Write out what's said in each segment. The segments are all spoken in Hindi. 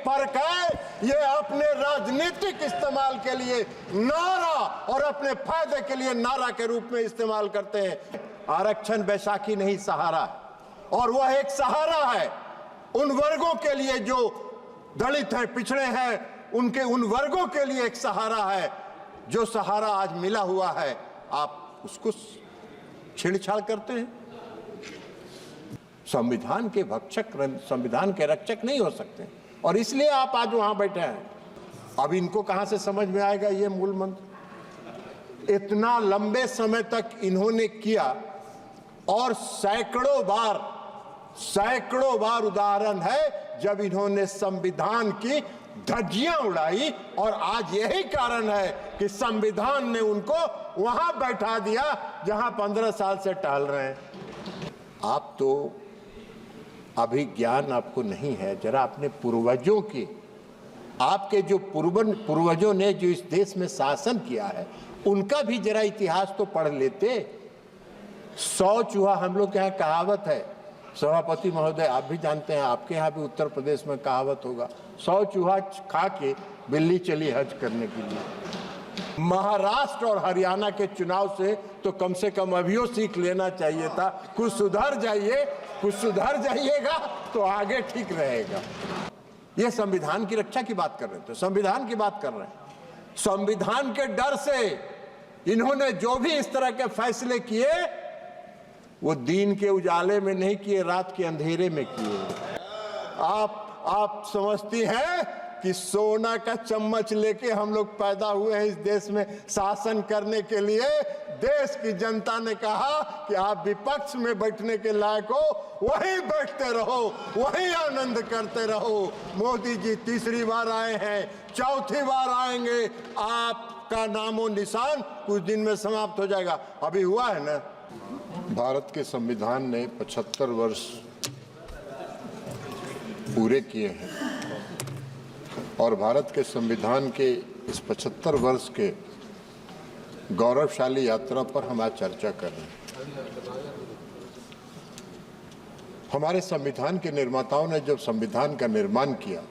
फर्क है, ये अपने राजनीतिक इस्तेमाल के लिए नारा और अपने फायदे के लिए नारा के रूप में इस्तेमाल करते हैं। आरक्षण बैसाखी नहीं, सहारा, और वह एक सहारा है उन वर्गों के लिए जो दलित हैं, पिछड़े हैं, उनके उन वर्गों के लिए एक सहारा है। जो सहारा आज मिला हुआ है, आप उसको छेड़छाड़ करते हैं। संविधान के भक्षक, संविधान के रक्षक नहीं हो सकते, और इसलिए आप आज वहां बैठे हैं। अब इनको कहां से समझ में आएगा ये मूल मंत्र? इतना लंबे समय तक इन्होंने किया, और सैकड़ों बार उदाहरण है जब इन्होंने संविधान की धज्जियां उड़ाई, और आज यही कारण है कि संविधान ने उनको वहां बैठा दिया जहां 15 साल से टहल रहे हैं। आप तो अभी ज्ञान आपको नहीं है। जरा अपने पूर्वजों की, आपके जो पूर्वजों ने जो इस देश में शासन किया है, उनका भी जरा इतिहास तो पढ़ लेते। 100 चूहा, हम लोग के यहाँ कहावत है, सभापति महोदय आप भी जानते हैं, आपके यहाँ भी उत्तर प्रदेश में कहावत होगा, 100 चूहा खा के बिल्ली चली हज करने के लिए। महाराष्ट्र और हरियाणा के चुनाव से तो कम से कम अभियो सीख लेना चाहिए था। कुछ सुधर जाइएगा तो आगे ठीक रहेगा। ये संविधान की रक्षा की बात कर रहे थे, संविधान की बात कर रहे हैं। संविधान के डर से इन्होंने जो भी इस तरह के फैसले किए, वो दिन के उजाले में नहीं किए, रात के अंधेरे में किए। आप समझती हैं कि सोना का चम्मच लेके हम लोग पैदा हुए हैं इस देश में शासन करने के लिए। देश की जनता ने कहा कि आप विपक्ष में बैठने के लायक हो, वहीं बैठते रहो, वहीं आनंद करते रहो। मोदी जी तीसरी बार आए हैं, चौथी बार आएंगे, आपका नामो निशान कुछ दिन में समाप्त हो जाएगा। अभी हुआ है ना। भारत के संविधान ने 75 वर्ष पूरे किए हैं, और भारत के संविधान के इस 75 वर्ष के गौरवशाली यात्रा पर हम आज चर्चा कर रहे हैं। हमारे संविधान के निर्माताओं ने जब संविधान का निर्माण किया,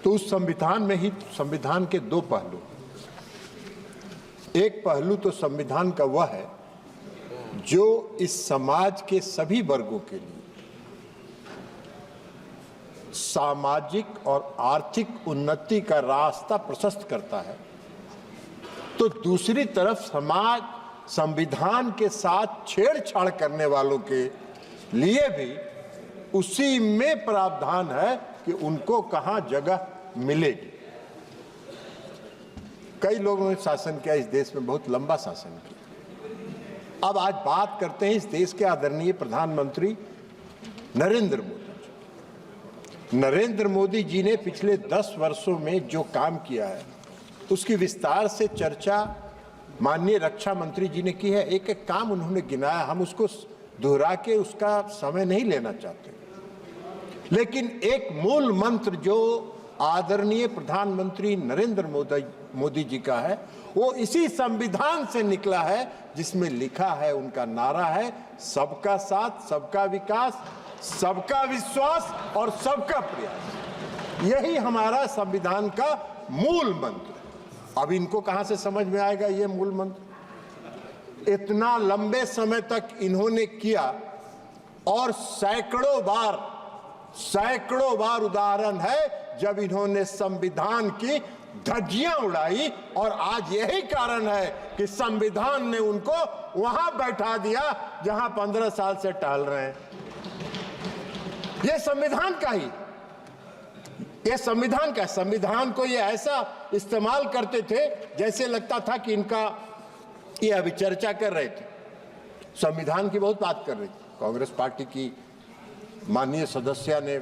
तो उस संविधान में ही संविधान के दो पहलू, एक पहलू तो संविधान का वह है जो इस समाज के सभी वर्गों के लिए सामाजिक और आर्थिक उन्नति का रास्ता प्रशस्त करता है, तो दूसरी तरफ समाज संविधान के साथ छेड़छाड़ करने वालों के लिए भी उसी में प्रावधान है कि उनको कहां जगह मिलेगी। कई लोगों ने शासन किया इस देश में, बहुत लंबा शासन किया। अब आज बात करते हैं इस देश के आदरणीय प्रधानमंत्री नरेंद्र मोदी। नरेंद्र मोदी जी ने पिछले 10 वर्षों में जो काम किया है, उसकी विस्तार से चर्चा माननीय रक्षा मंत्री जी ने की है। एक एक काम उन्होंने गिनाया, हम उसको दोहरा के उसका समय नहीं लेना चाहते, लेकिन एक मूल मंत्र जो आदरणीय प्रधानमंत्री नरेंद्र मोदी जी का है, वो इसी संविधान से निकला है, जिसमें लिखा है, उनका नारा है, सबका साथ, सबका विकास, सबका विश्वास और सबका प्रयास। यही हमारा संविधान का मूल मंत्र। अब इनको कहां से समझ में आएगा ये मूल मंत्र? इतना लंबे समय तक इन्होंने किया, और सैकड़ों बार उदाहरण है जब इन्होंने संविधान की धज्जियां उड़ाई, और आज यही कारण है कि संविधान ने उनको वहां बैठा दिया जहां 15 साल से टहल रहे हैं। ये संविधान का ही, ये संविधान को ये ऐसा इस्तेमाल करते थे जैसे लगता था कि इनका, ये अभी चर्चा कर रहे थे, संविधान की बहुत बात कर रही थी। कांग्रेस पार्टी की माननीय सदस्य ने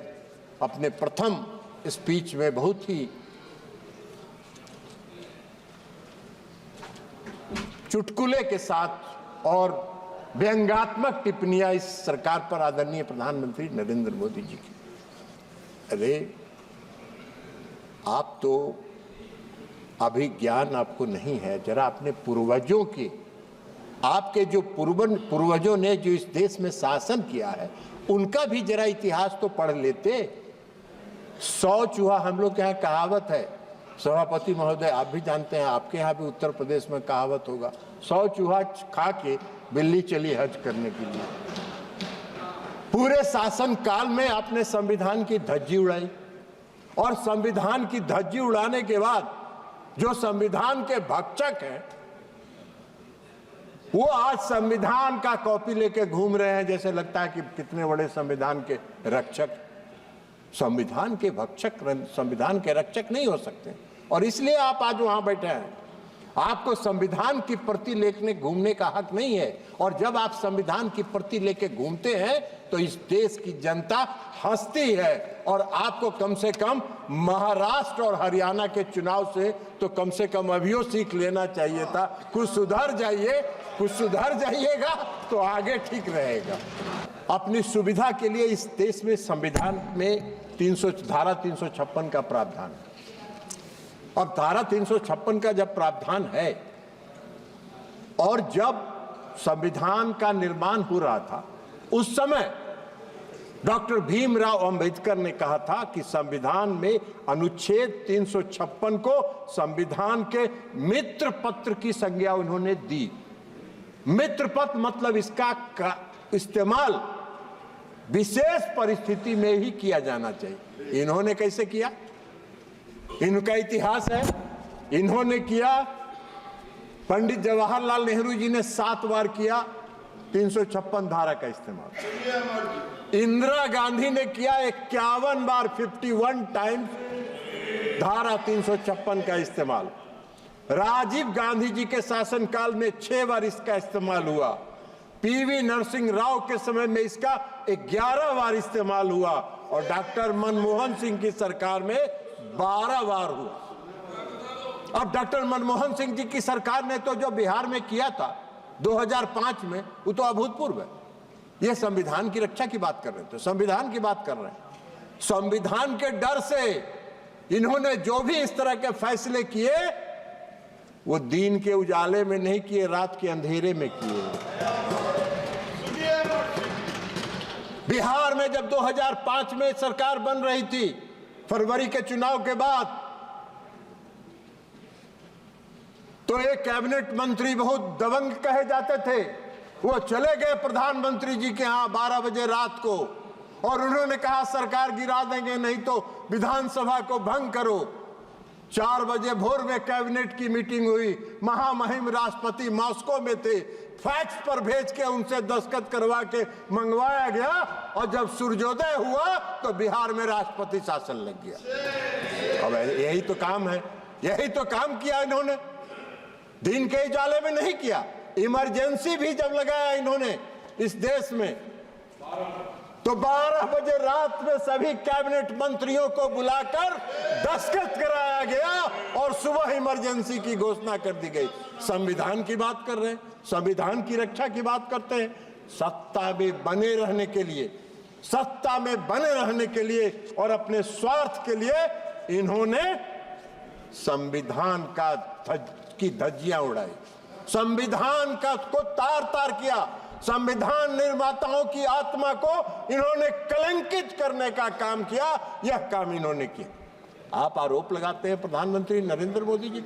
अपने प्रथम स्पीच में बहुत ही चुटकुले के साथ और व्यंग्यात्मक टिप्पणियां इस सरकार पर आदरणीय प्रधानमंत्री नरेंद्र मोदी जी की। अरे आप तो अभी ज्ञान आपको नहीं है। जरा अपने पूर्वजों की, आपके जो पूर्वजों ने जो इस देश में शासन किया है, उनका भी जरा इतिहास तो पढ़ लेते। 100 चूहा, हम लोग के यहाँ कहावत है सभापति महोदय, आप भी जानते हैं, आपके यहाँ भी उत्तर प्रदेश में कहावत होगा, 100 चूहा खा के बिल्ली चली हज करने के लिए। पूरे शासन काल में आपने संविधान की धज्जी उड़ाई, और संविधान की धज्जी उड़ाने के बाद जो संविधान के भक्षक हैं वो आज संविधान का कॉपी लेके घूम रहे हैं, जैसे लगता है कि कितने बड़े संविधान के रक्षक। संविधान के भक्षक संविधान के रक्षक नहीं हो सकते, और इसलिए आप आज वहां बैठे हैं। आपको संविधान की प्रति लेके घूमने का हक नहीं है, और जब आप संविधान की प्रति लेके घूमते हैं तो इस देश की जनता हंसती है, और आपको कम से कम महाराष्ट्र और हरियाणा के चुनाव से तो कम से कम अभियो सीख लेना चाहिए था। कुछ सुधर जाइए, कुछ सुधर जाइएगा तो आगे ठीक रहेगा। अपनी सुविधा के लिए इस देश में संविधान में धारा 356 का प्रावधान है, और धारा 356 का जब प्रावधान है, और जब संविधान का निर्माण हो रहा था उस समय डॉक्टर भीमराव अंबेडकर ने कहा था कि संविधान में अनुच्छेद 356 को संविधान के मित्र पत्र की संज्ञा उन्होंने दी। मित्र पत्र मतलब इसका इस्तेमाल विशेष परिस्थिति में ही किया जाना चाहिए। इन्होंने कैसे किया? इनका इतिहास है, इन्होंने किया, पंडित जवाहरलाल नेहरू जी ने 7 बार किया 356 धारा का इस्तेमाल। इंदिरा गांधी ने किया 51 बार, 51 टाइम्स धारा 356 का इस्तेमाल। राजीव गांधी जी के शासनकाल में 6 बार इसका इस्तेमाल हुआ। पीवी नरसिंह राव के समय में इसका 11 बार इस्तेमाल हुआ, और डॉक्टर मनमोहन सिंह की सरकार में 12 बार हुआ। अब डॉक्टर मनमोहन सिंह जी की सरकार ने तो जो बिहार में किया था 2005 में, वो तो अभूतपूर्व है। ये संविधान की रक्षा की बात कर रहे थे, संविधान की बात कर रहे हैं। संविधान के डर से इन्होंने जो भी इस तरह के फैसले किए वो दिन के उजाले में नहीं किए, रात के अंधेरे में किए। बिहार में जब 2005 में सरकार बन रही थी, फरवरी के चुनाव के बाद, तो एक कैबिनेट मंत्री बहुत दबंग कहे जाते थे, वो चले गए प्रधानमंत्री जी के यहाँ 12 बजे रात को, और उन्होंने कहा सरकार गिरा देंगे, नहीं तो विधानसभा को भंग करो। 4 बजे भोर में कैबिनेट की मीटिंग हुई, महामहिम राष्ट्रपति मॉस्को में थे, फैक्स पर भेज के उनसे दस्तखत करवा के मंगवाया गया, और जब सूर्योदय हुआ तो बिहार में राष्ट्रपति शासन लग गया। अब यही तो काम है, यही तो काम किया इन्होंने, दिन के उजाले में नहीं किया। इमरजेंसी भी जब लगाया इन्होंने इस देश में, तो 12 बजे रात में सभी कैबिनेट मंत्रियों को बुलाकर दस्तखत कराया गया, और सुबह इमरजेंसी की घोषणा कर दी गई। संविधान की बात कर रहे हैं, संविधान की रक्षा की बात करते हैं। सत्ता में बने रहने के लिए, सत्ता में बने रहने के लिए और अपने स्वार्थ के लिए इन्होंने संविधान की धज्जियां उड़ाई, संविधान का को तार तार किया। संविधान निर्माताओं की आत्मा को इन्होंने कलंकित करने का काम किया, यह काम इन्होंने किया। आप आरोप लगाते हैं प्रधानमंत्री नरेंद्र मोदी जी।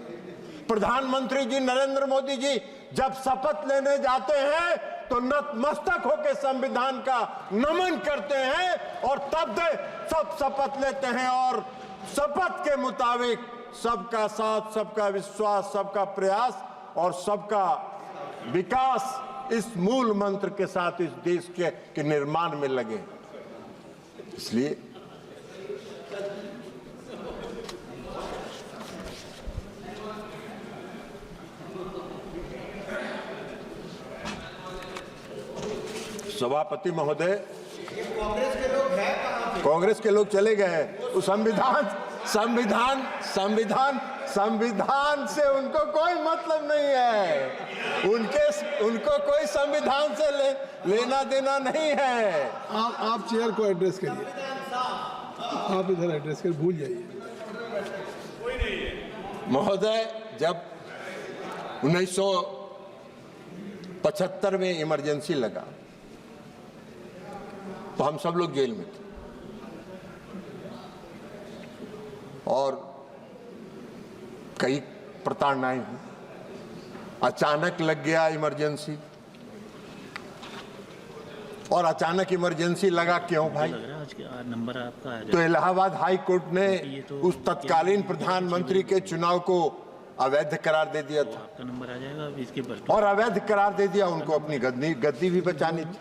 प्रधानमंत्री जी नरेंद्र मोदी जी जब शपथ लेने जाते हैं तो नतमस्तक होकर संविधान का नमन करते हैं, और तब सब शपथ लेते हैं, और शपथ के मुताबिक सबका साथ, सबका विश्वास, सबका प्रयास और सबका विकास, इस मूल मंत्र के साथ इस देश के निर्माण में लगे। इसलिए सभापति महोदय, कांग्रेस के लोग चले गए। संविधान से उनको कोई मतलब नहीं है, उनको कोई संविधान से लेना देना नहीं है। आप चेयर को एड्रेस करिए, आप इधर एड्रेस कर, भूल जाइए। महोदय, जब 1975 में इमरजेंसी लगा तो हम सब लोग जेल में थे। और कई प्रताड़नाएं हुई। अचानक लग गया इमरजेंसी, और अचानक इमरजेंसी लगा क्यों भाई? नंबर आपका तो इलाहाबाद हाई कोर्ट ने उस तत्कालीन प्रधानमंत्री के चुनाव को अवैध करार दे दिया था, आपका नंबर आ जाएगा इसके पर। और अवैध करार दे दिया। उनको अपनी गद्दी भी बचानी थी,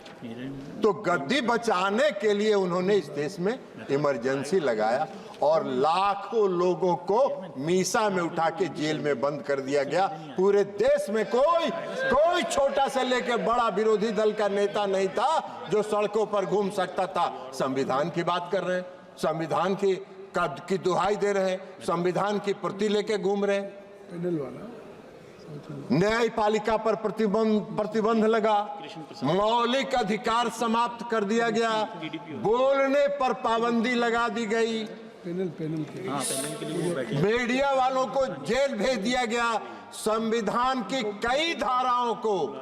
तो गद्दी बचाने के लिए उन्होंने इस देश में इमरजेंसी लगाया और लाखों लोगों को मीसा में उठा के जेल में बंद कर दिया गया। पूरे देश में कोई छोटा से लेकर बड़ा विरोधी दल का नेता नहीं था जो सड़कों पर घूम सकता था। संविधान की बात कर रहे हैं, संविधान की दुहाई दे रहे हैं, संविधान की प्रति लेके घूम रहे हैं। पैनल वाला न्यायपालिका पर प्रतिबंध लगा, मौलिक अधिकार समाप्त कर दिया गया, बोलने पर पाबंदी लगा दी गई, पैनल के लिए मीडिया वालों को जेल भेज दिया गया, संविधान की कई धाराओं को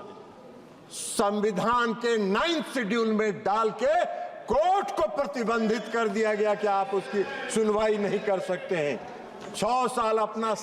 संविधान के 9th शेड्यूल में डाल के कोर्ट को प्रतिबंधित कर दिया गया कि आप उसकी सुनवाई नहीं कर सकते हैं। 6 साल अपना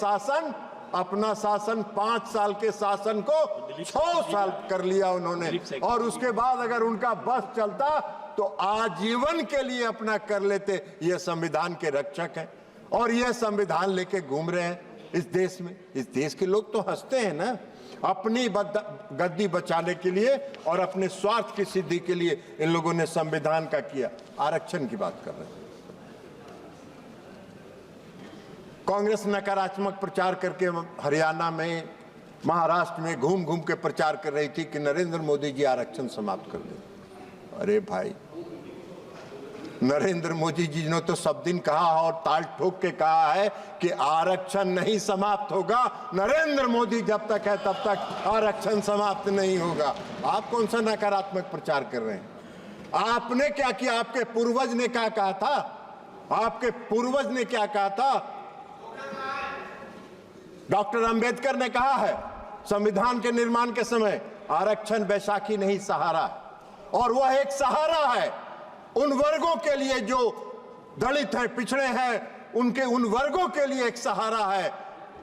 शासन 5 साल के शासन को 6 साल कर लिया उन्होंने, और उसके बाद अगर उनका बस चलता तो आजीवन के लिए अपना कर लेते। ये संविधान के रक्षक हैं और ये संविधान लेके घूम रहे हैं इस देश में। इस देश के लोग तो हंसते हैं ना, अपनी गद्दी बचाने के लिए और अपने स्वार्थ की सिद्धि के लिए इन लोगों ने संविधान का किया। आरक्षण की बात कर रहे हैं। कांग्रेस नकारात्मक प्रचार करके हरियाणा में, महाराष्ट्र में घूम घूम के प्रचार कर रही थी कि नरेंद्र मोदी जी आरक्षण समाप्त कर दें। अरे भाई, नरेंद्र मोदी जी ने तो सब दिन कहा और ताल ठोक के कहा है कि आरक्षण नहीं समाप्त होगा, नरेंद्र मोदी जब तक है तब तक आरक्षण समाप्त नहीं होगा। आप कौन सा नकारात्मक प्रचार कर रहे हैं? आपने क्या किया? आपके पूर्वज ने क्या कहा था? आपके पूर्वज ने क्या कहा था? डॉक्टर अंबेडकर ने कहा है संविधान के निर्माण के समय, आरक्षण बैसाखी नहीं सहारा है, और वह एक सहारा है उन वर्गों के लिए जो दलित हैं, पिछड़े हैं, उनके उन वर्गों के लिए एक सहारा है।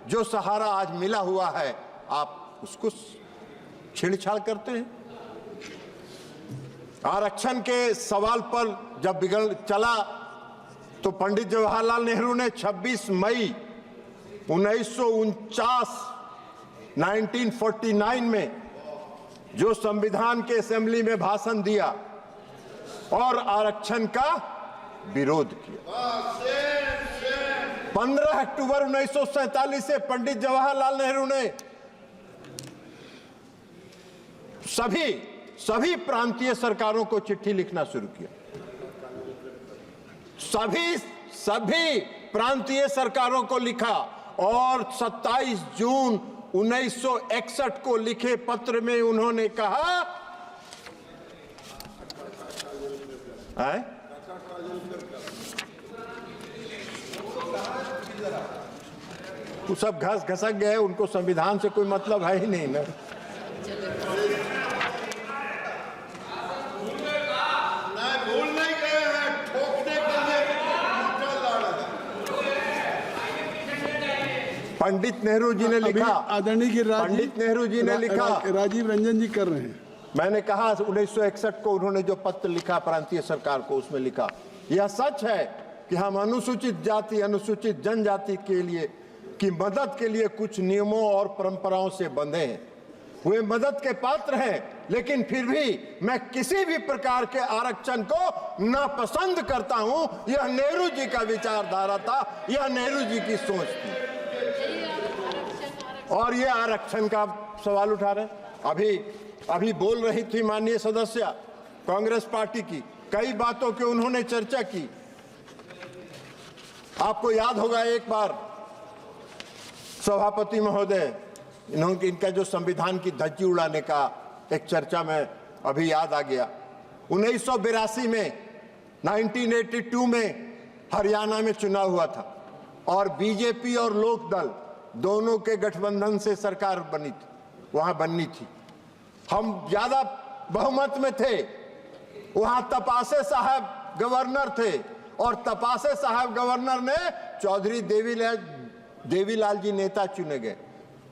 जो सहारा आज मिला हुआ है, आप उसको छेड़छाड़ करते हैं। आरक्षण के सवाल पर जब बिगड़ चला तो पंडित जवाहरलाल नेहरू ने 26 मई 1949 में जो संविधान के असेंबली में भाषण दिया और आरक्षण का विरोध किया। 15 अक्टूबर 1947 से पंडित जवाहरलाल नेहरू ने सभी प्रांतीय सरकारों को चिट्ठी लिखना शुरू किया। सभी प्रांतीय सरकारों को लिखा और 27 जून 1961 को लिखे पत्र में उन्होंने कहा, वो सब घसक गए, उनको संविधान से कोई मतलब है ही नहीं ना। पंडित नेहरू जी ने लिखा, आदरणीय पंडित नेहरू जी ने लिखा, राजीव रंजन जी कर रहे हैं। मैंने कहा 1961 को उन्होंने जो पत्र लिखा प्रांतीय सरकार को, उसमें लिखा यह सच है कि हम अनुसूचित जाति अनुसूचित जनजाति के लिए की मदद के लिए कुछ नियमों और परंपराओं से बंधे हैं। वे मदद के पात्र हैं, लेकिन फिर भी मैं किसी भी प्रकार के आरक्षण को नापसंद करता हूं। यह नेहरू जी का विचारधारा था, यह नेहरू जी की सोच थी। और ये आरक्षण का सवाल उठा रहे। अभी बोल रही थी माननीय सदस्य कांग्रेस पार्टी की, कई बातों की उन्होंने चर्चा की। आपको याद होगा एक बार सभापति महोदय, इनका जो संविधान की धज्जी उड़ाने का एक चर्चा में अभी याद आ गया। 1982 में 1982 में हरियाणा में चुनाव हुआ था और बीजेपी और लोकदल दोनों के गठबंधन से सरकार बनी थी, वहां बननी थी। हम ज्यादा बहुमत में थे, वहां तपासे साहब गवर्नर थे और तपासे साहब गवर्नर ने चौधरी देवीलाल जी नेता चुने गए।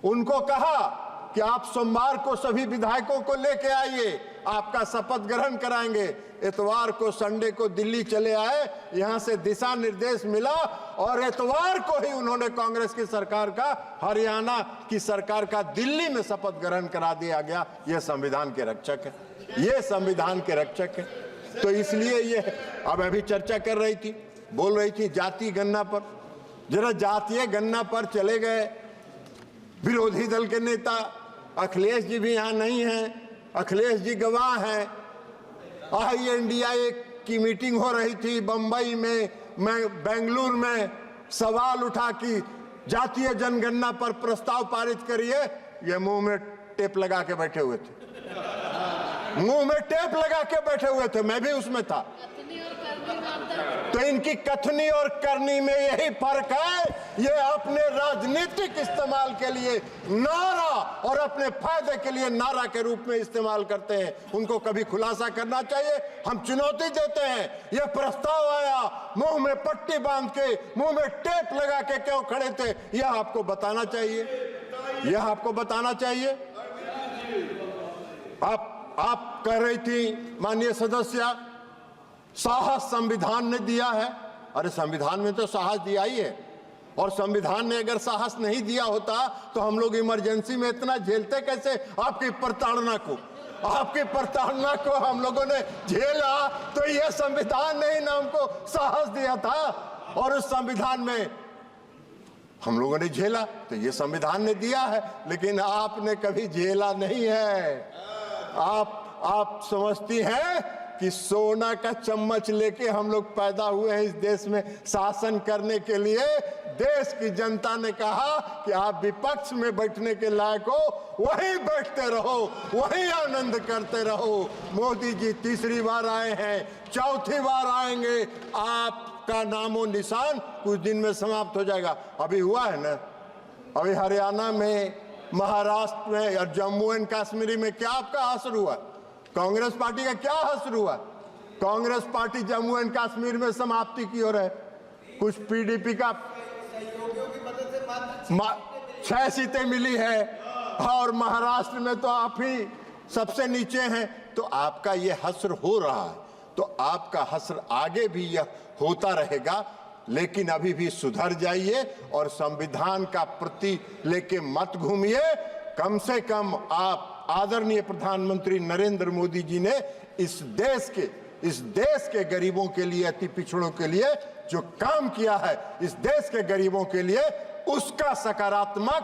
उनको कहा कि आप सोमवार को सभी विधायकों को लेके आइए, आपका शपथ ग्रहण कराएंगे। इतवार को संडे को दिल्ली चले आए, यहां से दिशा निर्देश मिला और इतवार को ही उन्होंने कांग्रेस की सरकार का, हरियाणा की सरकार का दिल्ली में शपथ ग्रहण करा दिया गया। यह संविधान के रक्षक है, ये संविधान के रक्षक है। तो इसलिए ये अब अभी चर्चा कर रही थी, बोल रही थी जाति गणना पर, जरा जातीय गणना पर चले गए विरोधी दल के नेता। अखिलेश जी भी यहाँ नहीं हैं, अखिलेश जी गवाह हैं। INDIA की मीटिंग हो रही थी बंबई में, बेंगलुरु में, सवाल उठा कि जातीय जनगणना पर प्रस्ताव पारित करिए। ये मुंह में टेप लगा के बैठे हुए थे, मुंह में टेप लगा के बैठे हुए थे, मैं भी उसमें था। तो इनकी कथनी और करनी में यही फर्क है। ये अपने राजनीतिक इस्तेमाल के लिए नारा और अपने फायदे के लिए नारा के रूप में इस्तेमाल करते हैं। उनको कभी खुलासा करना चाहिए। हम चुनौती देते हैं, ये प्रस्ताव आया, मुंह में पट्टी बांध के, मुंह में टेप लगा के क्यों खड़े थे, यह आपको बताना चाहिए, यह आपको बताना चाहिए। आप कह रही थी माननीय सदस्य, साहस संविधान ने दिया है। अरे संविधान में तो साहस दिया ही है, और संविधान ने अगर साहस नहीं दिया होता तो हम लोग इमरजेंसी में इतना झेलते कैसे? आपकी प्रताड़ना को हम लोगों ने झेला, तो यह संविधान ने ही ना हमको साहस दिया था, और उस संविधान में हम लोगों ने झेला, तो ये संविधान ने दिया है। लेकिन आपने कभी झेला नहीं है। आप समझती हैं कि सोना का चम्मच लेके हम लोग पैदा हुए हैं इस देश में शासन करने के लिए। देश की जनता ने कहा कि आप विपक्ष में बैठने के लायक हो, वहीं बैठते रहो, वहीं आनंद करते रहो। मोदी जी तीसरी बार आए हैं, चौथी बार आएंगे, आपका नामो निशान कुछ दिन में समाप्त हो जाएगा। अभी हुआ है ना, अभी हरियाणा में, महाराष्ट्र में और जम्मू एंड कश्मीर में क्या आपका असर हुआ? कांग्रेस पार्टी का क्या असर हुआ? कांग्रेस पार्टी जम्मू एंड कश्मीर में समाप्ति की ओर है। कुछ PDP का 6 सीटें मिली है, और महाराष्ट्र में तो आप ही सबसे नीचे हैं। तो आपका ये हश्र हो रहा है, तो आपका हश्र आगे भी यह होता रहेगा। लेकिन अभी भी सुधर जाइए और संविधान का प्रति लेके मत घूमिए। कम से कम आप आदरणीय प्रधानमंत्री नरेंद्र मोदी जी ने इस देश के गरीबों के लिए, अति पिछड़ों के लिए जो काम किया है, इस देश के गरीबों के लिए, उसका सकारात्मक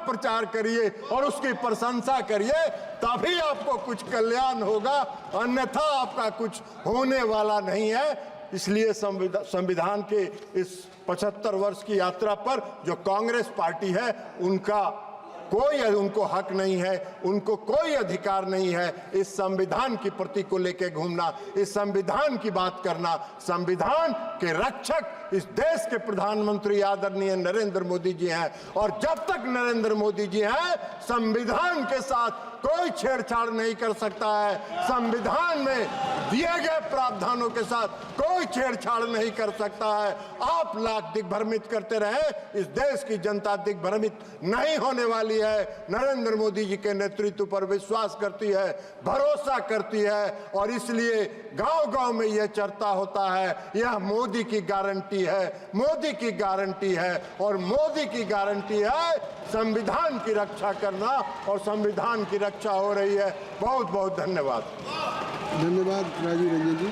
प्रचार करिए और उसकी प्रशंसा करिए, तभी आपको कुछ कल्याण होगा, अन्यथा आपका कुछ होने वाला नहीं है। इसलिए संविधान के इस 75 वर्ष की यात्रा पर जो कांग्रेस पार्टी है, उनको हक नहीं है, उनको कोई अधिकार नहीं है इस संविधान की प्रति को लेकर घूमना, इस संविधान की बात करना। संविधान के रक्षक इस देश के प्रधानमंत्री आदरणीय नरेंद्र मोदी जी हैं, और जब तक नरेंद्र मोदी जी हैं, संविधान के साथ कोई छेड़छाड़ नहीं कर सकता है। संविधान में दिए गए प्रावधानों के साथ कोई छेड़छाड़ नहीं कर सकता है। आप लाख दिग्भ्रमित करते रहे, इस देश की जनता दिग्भ्रमित नहीं होने वाली है। नरेंद्र मोदी जी के नेतृत्व पर विश्वास करती है, भरोसा करती है, और इसलिए गांव-गांव में यह चर्चा होता है, यह मोदी की गारंटी है, मोदी की गारंटी है, और मोदी की गारंटी है संविधान की रक्षा करना, और संविधान की रक्षा हो रही है। बहुत बहुत धन्यवाद। धन्यवाद राजीव रंजन जी।